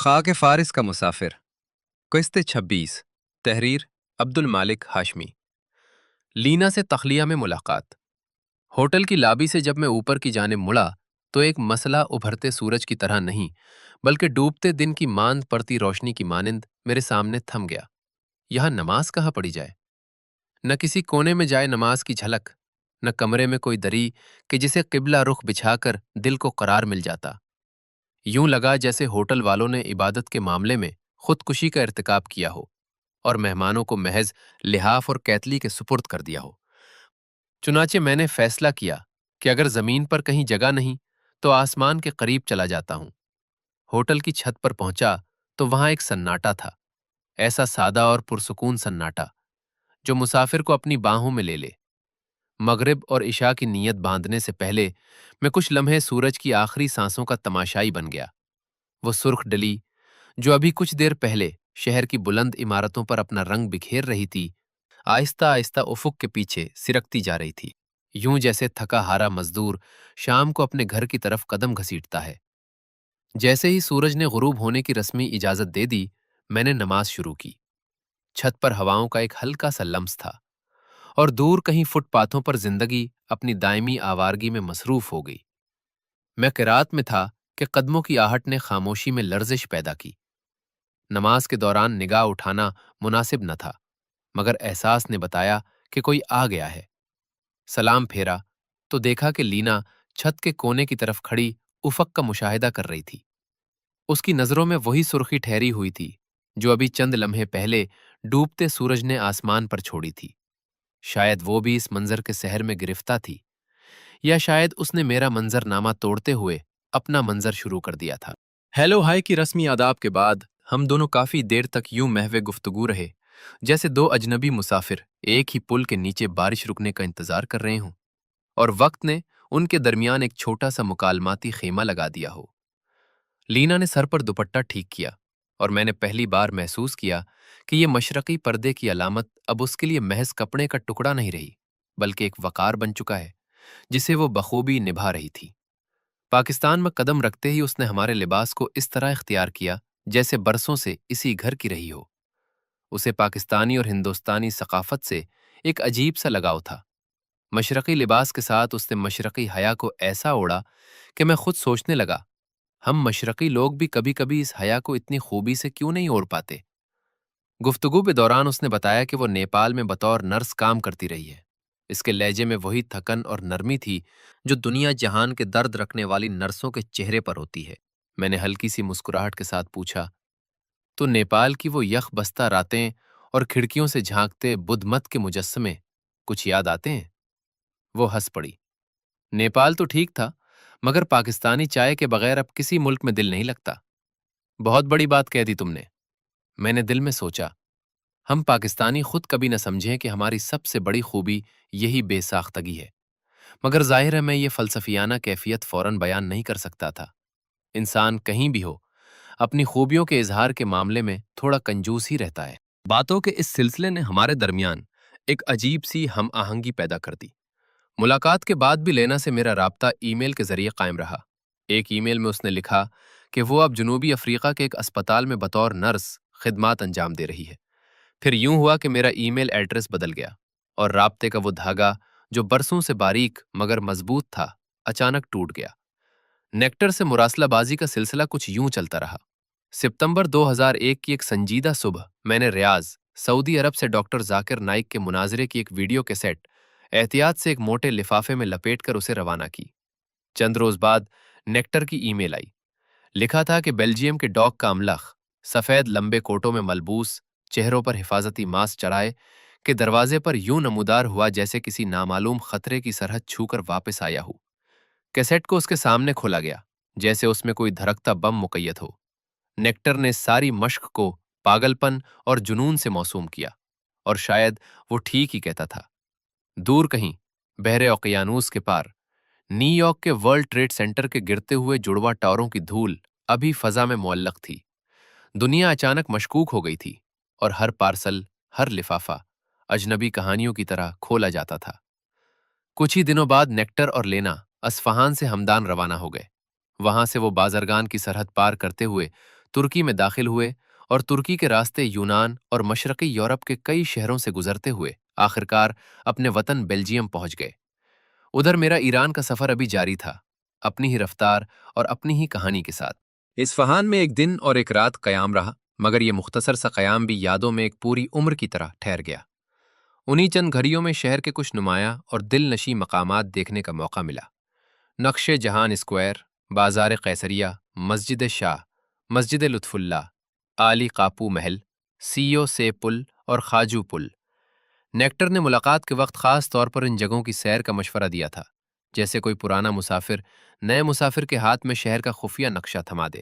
خاک فارس کا مسافر قسط 26 تحریر عبد المالک ہاشمی لینا سے تخلیہ میں ملاقات ہوٹل کی لابی سے جب میں اوپر کی جانب مڑا تو ایک مسئلہ ابھرتے سورج کی طرح نہیں بلکہ ڈوبتے دن کی ماند پڑتی روشنی کی مانند میرے سامنے تھم گیا۔ یہاں نماز کہاں پڑھی جائے؟ نہ کسی کونے میں جائے نماز کی جھلک، نہ کمرے میں کوئی دری کہ جسے قبلہ رخ بچھا کر دل کو قرار مل جاتا۔ یوں لگا جیسے ہوٹل والوں نے عبادت کے معاملے میں خودکشی کا ارتکاب کیا ہو اور مہمانوں کو محض لحاف اور کیتلی کے سپرد کر دیا ہو۔ چنانچہ میں نے فیصلہ کیا کہ اگر زمین پر کہیں جگہ نہیں تو آسمان کے قریب چلا جاتا ہوں۔ ہوٹل کی چھت پر پہنچا تو وہاں ایک سناٹا تھا، ایسا سادہ اور پرسکون سناٹا جو مسافر کو اپنی باہوں میں لے لے۔ مغرب اور عشاء کی نیت باندھنے سے پہلے میں کچھ لمحے سورج کی آخری سانسوں کا تماشائی بن گیا۔ وہ سرخ ڈلی جو ابھی کچھ دیر پہلے شہر کی بلند عمارتوں پر اپنا رنگ بکھیر رہی تھی، آہستہ آہستہ افق کے پیچھے سرکتی جا رہی تھی، یوں جیسے تھکا ہارا مزدور شام کو اپنے گھر کی طرف قدم گھسیٹتا ہے۔ جیسے ہی سورج نے غروب ہونے کی رسمی اجازت دے دی، میں نے نماز شروع کی۔ چھت پر ہواؤں کا ایک ہلکا سا لمس تھا اور دور کہیں فٹ پاتھوں پر زندگی اپنی دائمی آوارگی میں مصروف ہو گئی۔ میں قرات میں تھا کہ قدموں کی آہٹ نے خاموشی میں لرزش پیدا کی۔ نماز کے دوران نگاہ اٹھانا مناسب نہ تھا، مگر احساس نے بتایا کہ کوئی آ گیا ہے۔ سلام پھیرا تو دیکھا کہ لینا چھت کے کونے کی طرف کھڑی افق کا مشاہدہ کر رہی تھی۔ اس کی نظروں میں وہی سرخی ٹھہری ہوئی تھی جو ابھی چند لمحے پہلے ڈوبتے سورج نے آسمان پر چھوڑی تھی۔ شاید وہ بھی اس منظر کے سحر میں گرفتہ تھی، یا شاید اس نے میرا منظر نامہ توڑتے ہوئے اپنا منظر شروع کر دیا تھا۔ ہیلو ہائی کی رسمی آداب کے بعد ہم دونوں کافی دیر تک یوں محو گفتگو رہے جیسے دو اجنبی مسافر ایک ہی پل کے نیچے بارش رکنے کا انتظار کر رہے ہوں اور وقت نے ان کے درمیان ایک چھوٹا سا مکالماتی خیمہ لگا دیا ہو۔ لینا نے سر پر دوپٹہ ٹھیک کیا اور میں نے پہلی بار محسوس کیا کہ یہ مشرقی پردے کی علامت اب اس کے لیے محض کپڑے کا ٹکڑا نہیں رہی بلکہ ایک وقار بن چکا ہے جسے وہ بخوبی نبھا رہی تھی۔ پاکستان میں قدم رکھتے ہی اس نے ہمارے لباس کو اس طرح اختیار کیا جیسے برسوں سے اسی گھر کی رہی ہو۔ اسے پاکستانی اور ہندوستانی ثقافت سے ایک عجیب سا لگاؤ تھا۔ مشرقی لباس کے ساتھ اس نے مشرقی حیا کو ایسا اوڑا کہ میں خود سوچنے لگا، ہم مشرقی لوگ بھی کبھی کبھی اس حیا کو اتنی خوبی سے کیوں نہیں اوڑھ پاتے؟ گفتگو کے دوران اس نے بتایا کہ وہ نیپال میں بطور نرس کام کرتی رہی ہے۔ اس کے لہجے میں وہی تھکن اور نرمی تھی جو دنیا جہان کے درد رکھنے والی نرسوں کے چہرے پر ہوتی ہے۔ میں نے ہلکی سی مسکراہٹ کے ساتھ پوچھا، تو نیپال کی وہ یخ بستہ راتیں اور کھڑکیوں سے جھانکتے بدھ مت کے مجسمے کچھ یاد آتے ہیں؟ وہ ہنس پڑی۔ نیپال تو ٹھیک تھا، مگر پاکستانی چائے کے بغیر اب کسی ملک میں دل نہیں لگتا۔ بہت بڑی بات کہہ دی تم نے۔ میں نے دل میں سوچا، ہم پاکستانی خود کبھی نہ سمجھیں کہ ہماری سب سے بڑی خوبی یہی بے ساختگی ہے، مگر ظاہر ہے میں یہ فلسفیانہ کیفیت فوراً بیان نہیں کر سکتا تھا۔ انسان کہیں بھی ہو اپنی خوبیوں کے اظہار کے معاملے میں تھوڑا کنجوس ہی رہتا ہے۔ باتوں کے اس سلسلے نے ہمارے درمیان ایک عجیب سی ہم آہنگی پیدا کر دی۔ ملاقات کے بعد بھی لینا سے میرا رابطہ ای میل کے ذریعے قائم رہا۔ ایک ای میل میں اس نے لکھا کہ وہ اب جنوبی افریقہ کے ایک اسپتال میں بطور نرس خدمات انجام دے رہی ہے۔ پھر یوں ہوا کہ میرا ای میل ایڈریس بدل گیا اور رابطے کا وہ دھاگا جو برسوں سے باریک مگر مضبوط تھا اچانک ٹوٹ گیا۔ نیکٹر سے مراسلہ بازی کا سلسلہ کچھ یوں چلتا رہا۔ ستمبر 2001 کی ایک سنجیدہ صبح میں نے ریاض، سعودی عرب سے ڈاکٹر ذاکر نائک کے مناظرے کی ایک ویڈیو کیسٹ احتیاط سے ایک موٹے لفافے میں لپیٹ کر اسے روانہ کی۔ چند روز بعد نیکٹر کی ای میل آئی۔ لکھا تھا کہ بیلجیم کے ڈاک کا املخ سفید لمبے کوٹوں میں ملبوس، چہروں پر حفاظتی ماسک چڑھائے کہ دروازے پر یوں نمودار ہوا جیسے کسی نامعلوم خطرے کی سرحد چھو کر واپس آیا ہو۔ کیسٹ کو اس کے سامنے کھولا گیا جیسے اس میں کوئی دھڑکتا بم مقید ہو۔ نیکٹر نے ساری مشق کو پاگل پن اور جنون سے موسوم کیا، اور شاید وہ ٹھیک ہی کہتا تھا۔ دور کہیں بحر اوقیانوس کے پار نیو یارک کے ورلڈ ٹریڈ سینٹر کے گرتے ہوئے جڑواں ٹاوروں کی دھول ابھی فضا میں معلق تھی۔ دنیا اچانک مشکوک ہو گئی تھی اور ہر پارسل، ہر لفافہ اجنبی کہانیوں کی طرح کھولا جاتا تھا۔ کچھ ہی دنوں بعد نیکٹر اور لینا اصفہان سے ہمدان روانہ ہو گئے۔ وہاں سے وہ بازرگان کی سرحد پار کرتے ہوئے ترکی میں داخل ہوئے اور ترکی کے راستے یونان اور مشرقی یورپ کے کئی شہروں سے گزرتے ہوئے آخرکار اپنے وطن بیلجیم پہنچ گئے۔ ادھر میرا ایران کا سفر ابھی جاری تھا، اپنی ہی رفتار اور اپنی ہی کہانی کے ساتھ۔ اصفہان میں ایک دن اور ایک رات قیام رہا، مگر یہ مختصر سا قیام بھی یادوں میں ایک پوری عمر کی طرح ٹھہر گیا۔ انہی چند گھڑیوں میں شہر کے کچھ نمایاں اور دل نشیں مقامات دیکھنے کا موقع ملا۔ نقش جہان اسکوائر، بازار قیصریہ، مسجد شاہ، مسجد لطف اللہ، آلی قاپو محل، سیو سے پل اور خاجو پل۔ نیکٹر نے ملاقات کے وقت خاص طور پر ان جگہوں کی سیر کا مشورہ دیا تھا، جیسے کوئی پرانا مسافر نئے مسافر کے ہاتھ میں شہر کا خفیہ نقشہ تھما دے۔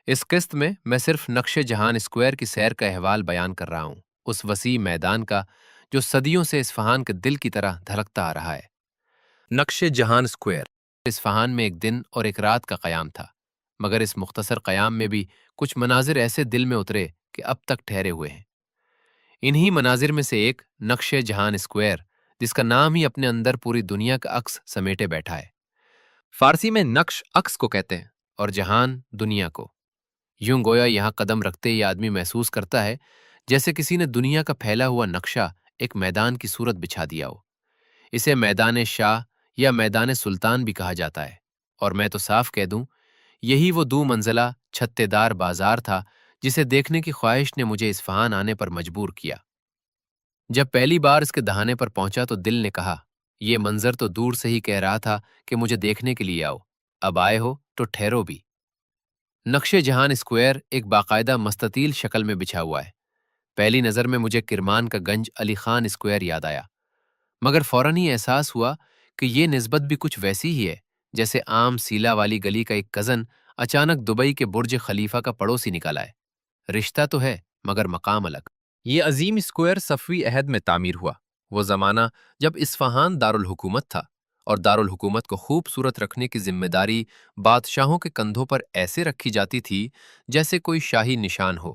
اس قسط میں میں صرف نقش جہان اسکوائر کی سیر کا احوال بیان کر رہا ہوں، اس وسیع میدان کا جو صدیوں سے اصفہان کے دل کی طرح دھڑکتا آ رہا ہے۔ نقش جہان اسکوائر۔ اصفہان میں ایک دن اور ایک رات کا قیام تھا، مگر اس مختصر قیام میں بھی کچھ مناظر ایسے دل میں اترے کہ اب تک ٹھہرے ہوئے ہیں۔ انہی مناظر میں سے ایک نقش جہان اسکوائر، جس کا نام ہی اپنے اندر پوری دنیا کا عکس سمیٹے بیٹھا ہے۔ فارسی میں نقش عکس کو کہتے ہیں اور جہان دنیا کو۔ یوں گویا یہاں قدم رکھتے یہ آدمی محسوس کرتا ہے جیسے کسی نے دنیا کا پھیلا ہوا نقشہ ایک میدان کی صورت بچھا دیا ہو۔ اسے میدان شاہ یا میدان سلطان بھی کہا جاتا ہے، اور میں تو صاف کہہ دوں یہی وہ دو منزلہ چھتے دار بازار تھا جسے دیکھنے کی خواہش نے مجھے اصفہان آنے پر مجبور کیا۔ جب پہلی بار اس کے دہانے پر پہنچا تو دل نے کہا، یہ منظر تو دور سے ہی کہہ رہا تھا کہ مجھے دیکھنے کے لیے آؤ، اب آئے ہو تو ٹھہرو بھی۔ نقش جہان اسکوائر ایک باقاعدہ مستطیل شکل میں بچھا ہوا ہے۔ پہلی نظر میں مجھے کرمان کا گنج علی خان اسکوائر یاد آیا، مگر فوراً ہی احساس ہوا کہ یہ نسبت بھی کچھ ویسی ہی ہے جیسے عام سیلا والی گلی کا ایک کزن اچانک دبئی کے برج خلیفہ کا پڑوسی نکالا ہے۔ رشتہ تو ہے مگر مقام الگ۔ یہ عظیم اسکوائر صفوی عہد میں تعمیر ہوا، وہ زمانہ جب اصفہان دارالحکومت تھا، اور دارالحکومت کو خوبصورت رکھنے کی ذمہ داری بادشاہوں کے کندھوں پر ایسے رکھی جاتی تھی جیسے کوئی شاہی نشان ہو۔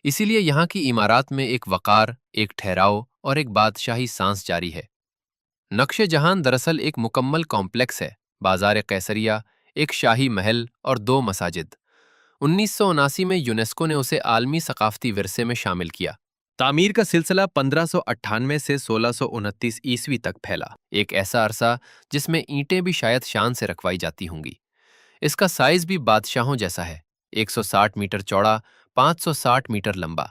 اسی لیے یہاں کی عمارات میں ایک وقار، ایک ٹھہراؤ اور ایک بادشاہی سانس جاری ہے۔ نقش جہان دراصل ایک مکمل کمپلیکس ہے، بازار قیصریہ، ایک شاہی محل اور دو مساجد۔ 1979 میں یونیسکو نے اسے عالمی ثقافتی ورثے میں شامل کیا۔ تعمیر کا سلسلہ 1598 سے 1629 عیسوی تک پھیلا، ایک ایسا عرصہ جس میں اینٹیں بھی شاید شان سے رکھوائی جاتی ہوں گی۔ اس کا سائز بھی بادشاہوں جیسا ہے، 160 میٹر چوڑا، 560 میٹر لمبا،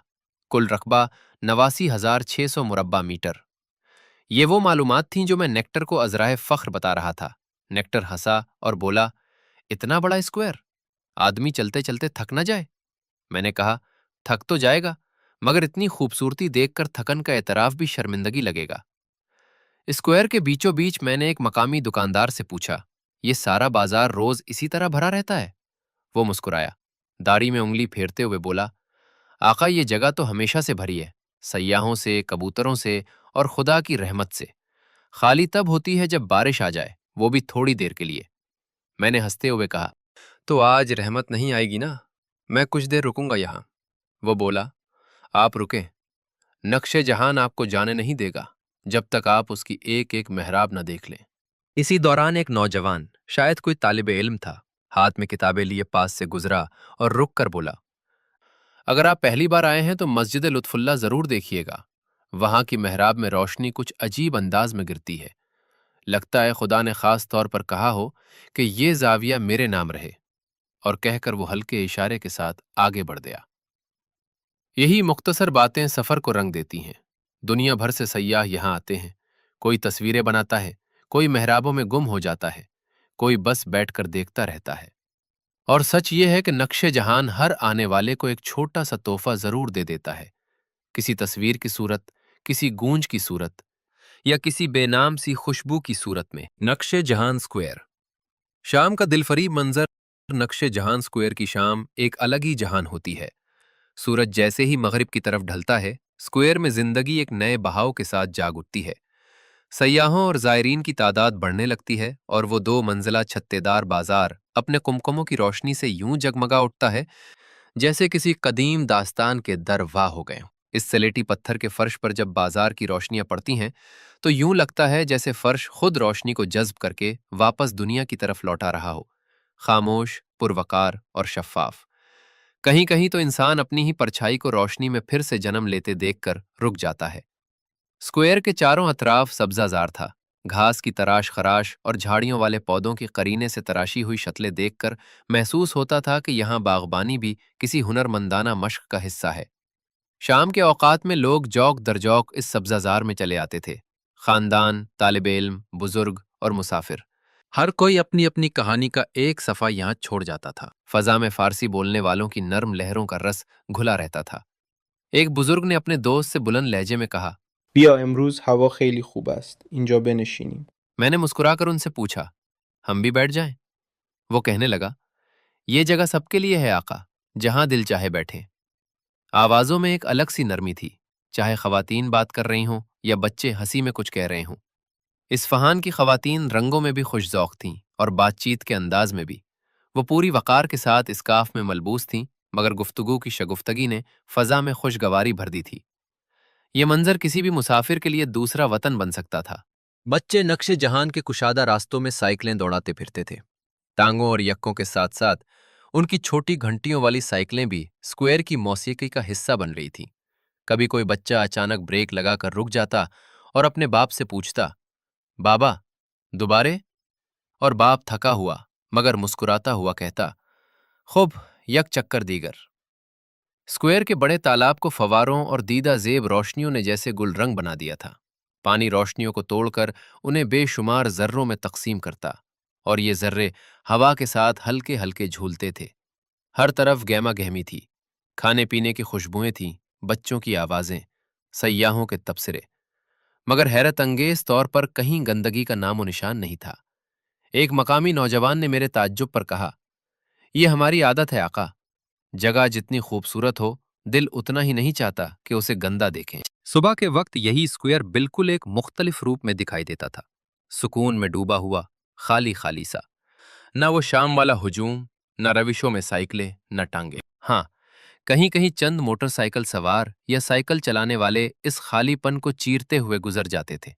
کل رقبہ 89,600 مربع میٹر۔ یہ وہ معلومات تھیں جو میں نیکٹر کو عذرائے فخر بتا رہا تھا۔ نیکٹر ہنسا اور بولا، اتنا بڑا اسکوائر، آدمی چلتے چلتے تھک نہ جائے؟ میں نے کہا، تھک تو جائے گا، مگر اتنی خوبصورتی دیکھ کر تھکن کا اعتراف بھی شرمندگی لگے گا۔ اسکوائر کے بیچوں بیچ میں نے ایک مقامی دکاندار سے پوچھا، یہ سارا بازار روز اسی طرح بھرا رہتا ہے؟ وہ مسکرایا، داڑھی میں انگلی پھیرتے ہوئے بولا، آقا یہ جگہ تو ہمیشہ سے بھری ہے، سیاحوں سے، کبوتروں سے اور خدا کی رحمت سے۔ خالی تب ہوتی ہے جب بارش آ جائے، وہ بھی تھوڑی دیر کے لیے۔ میں نے ہنستے ہوئے کہا، تو آج رحمت نہیں آئے گی نا، میں کچھ دیر رکوں گا یہاں۔ وہ بولا، آپ رکیں، نقش جہان آپ کو جانے نہیں دے گا جب تک آپ اس کی ایک ایک محراب نہ دیکھ لیں۔ اسی دوران ایک نوجوان، شاید کوئی طالب علم تھا، ہاتھ میں کتابیں لیے پاس سے گزرا اور رک کر بولا، اگر آپ پہلی بار آئے ہیں تو مسجد لطف اللہ ضرور دیکھیے گا، وہاں کی محراب میں روشنی کچھ عجیب انداز میں گرتی ہے، لگتا ہے خدا نے خاص طور پر کہا ہو کہ یہ زاویہ میرے نام رہے، اور کہہ کر وہ ہلکے اشارے کے ساتھ آگے بڑھ گیا۔ یہی مختصر باتیں سفر کو رنگ دیتی ہیں۔ دنیا بھر سے سیاح یہاں آتے ہیں، کوئی تصویریں بناتا ہے، کوئی محرابوں میں گم ہو جاتا ہے، کوئی بس بیٹھ کر دیکھتا رہتا ہے۔ اور سچ یہ ہے کہ نقش جہان ہر آنے والے کو ایک چھوٹا سا تحفہ ضرور دے دیتا ہے، کسی تصویر کی صورت، کسی گونج کی صورت، یا کسی بے نام سی خوشبو کی صورت میں۔ نقش جہان اسکوائر۔ شام کا دلفریب منظر، نقش جہان اسکوائر کی شام ایک الگ ہی جہان ہوتی ہے۔ سورج جیسے ہی مغرب کی طرف ڈھلتا ہے، اسکوائر میں زندگی ایک نئے بہاؤ کے ساتھ جاگ اٹھتی ہے۔ سیاحوں اور زائرین کی تعداد بڑھنے لگتی ہے، اور وہ دو منزلہ چھتے دار بازار اپنے قمقموں کی روشنی سے یوں جگمگا اٹھتا ہے جیسے کسی قدیم داستان کے در واہ ہو گئے ہوں۔ اس سلیٹی پتھر کے فرش پر جب بازار کی روشنیاں پڑتی ہیں تو یوں لگتا ہے جیسے فرش خود روشنی کو جذب کر کے واپس دنیا کی طرف لوٹا رہا ہو، خاموش، پروقار اور شفاف۔ کہیں کہیں تو انسان اپنی ہی پرچھائی کو روشنی میں پھر سے جنم لیتے دیکھ کر رک جاتا ہے۔ اسکوائر کے چاروں اطراف سبزہ زار تھا۔ گھاس کی تراش خراش اور جھاڑیوں والے پودوں کی قرینے سے تراشی ہوئی شکلیں دیکھ کر محسوس ہوتا تھا کہ یہاں باغبانی بھی کسی ہنرمندانہ مشق کا حصہ ہے۔ شام کے اوقات میں لوگ جوق در جوق اس سبزہ زار میں چلے آتے تھے۔ خاندان، طالب علم، بزرگ اور مسافر، ہر کوئی اپنی اپنی کہانی کا ایک صفحہ یہاں چھوڑ جاتا تھا۔ فضا میں فارسی بولنے والوں کی نرم لہروں کا رس گھلا رہتا تھا۔ ایک بزرگ نے اپنے دوست سے بلند لہجے میں کہا، بیا امروز هوا خیلی خوب است. اینجا بنشینیم. میں نے مسکرا کر ان سے پوچھا، ہم بھی بیٹھ جائیں؟ وہ کہنے لگا، یہ جگہ سب کے لیے ہے آقا، جہاں دل چاہے بیٹھیں۔ آوازوں میں ایک الگ سی نرمی تھی، چاہے خواتین بات کر رہی ہوں یا بچے ہنسی میں کچھ کہہ رہے ہوں۔ اصفہان کی خواتین رنگوں میں بھی خوش ذوق تھیں اور بات چیت کے انداز میں بھی۔ وہ پوری وقار کے ساتھ اسکاف میں ملبوس تھیں، مگر گفتگو کی شگفتگی نے فضا میں خوشگواری بھر دی تھی۔ یہ منظر کسی بھی مسافر کے لیے دوسرا وطن بن سکتا تھا۔ بچے نقش جہان کے کشادہ راستوں میں سائیکلیں دوڑاتے پھرتے تھے۔ ٹانگوں اور یکوں کے ساتھ ساتھ ان کی چھوٹی گھنٹیوں والی سائیکلیں بھی اسکوائر کی موسیقی کا حصہ بن رہی تھیں۔ کبھی کوئی بچہ اچانک بریک لگا کر رک جاتا اور اپنے باپ سے پوچھتا، بابا دوبارے؟ اور باپ تھکا ہوا مگر مسکراتا ہوا کہتا، خوب یک چکر دیگر۔ اسکوائر کے بڑے تالاب کو فواروں اور دیدہ زیب روشنیوں نے جیسے گل رنگ بنا دیا تھا۔ پانی روشنیوں کو توڑ کر انہیں بے شمار ذروں میں تقسیم کرتا، اور یہ ذرے ہوا کے ساتھ ہلکے ہلکے جھولتے تھے۔ ہر طرف گہما گہمی تھی، کھانے پینے کی خوشبوئیں تھیں، بچوں کی آوازیں، سیاحوں کے تبصرے، مگر حیرت انگیز طور پر کہیں گندگی کا نام و نشان نہیں تھا۔ ایک مقامی نوجوان نے میرے تعجب پر کہا، یہ ہماری عادت ہے آقا، جگہ جتنی خوبصورت ہو دل اتنا ہی نہیں چاہتا کہ اسے گندا دیکھیں۔ صبح کے وقت یہی اسکوائر بالکل ایک مختلف روپ میں دکھائی دیتا تھا، سکون میں ڈوبا ہوا، خالی خالی سا۔ نہ وہ شام والا ہجوم، نہ روشوں میں سائیکلیں، نہ ٹانگیں۔ ہاں، کہیں کہیں چند موٹر سائیکل سوار یا سائیکل چلانے والے اس خالی پن کو چیرتے ہوئے گزر جاتے تھے،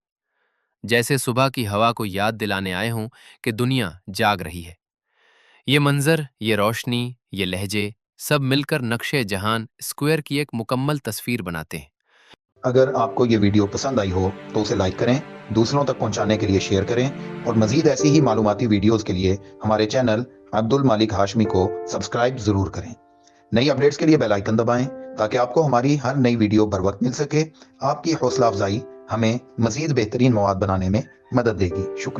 جیسے صبح کی ہوا کو یاد دلانے آئے ہوں کہ دنیا جاگ رہی ہے۔ یہ منظر، یہ روشنی، یہ لہجے، سب مل کر نقش جہان اسکوائر کی ایک مکمل تصویر بناتے ہیں۔ اگر آپ کو یہ ویڈیو پسند آئی ہو تو اسے لائک کریں، دوسروں تک پہنچانے کے لیے شیئر کریں، اور مزید ایسی ہی معلوماتی ویڈیوز کے لیے ہمارے چینل عبد المالک ہاشمی کو سبسکرائب ضرور کریں۔ نئی اپڈیٹس کے لیے بیل آئیکن دبائیں تاکہ آپ کو ہماری ہر نئی ویڈیو بر وقت مل سکے۔ آپ کی حوصلہ افزائی ہمیں مزید بہترین مواد بنانے میں مدد دے گی۔ شکریہ۔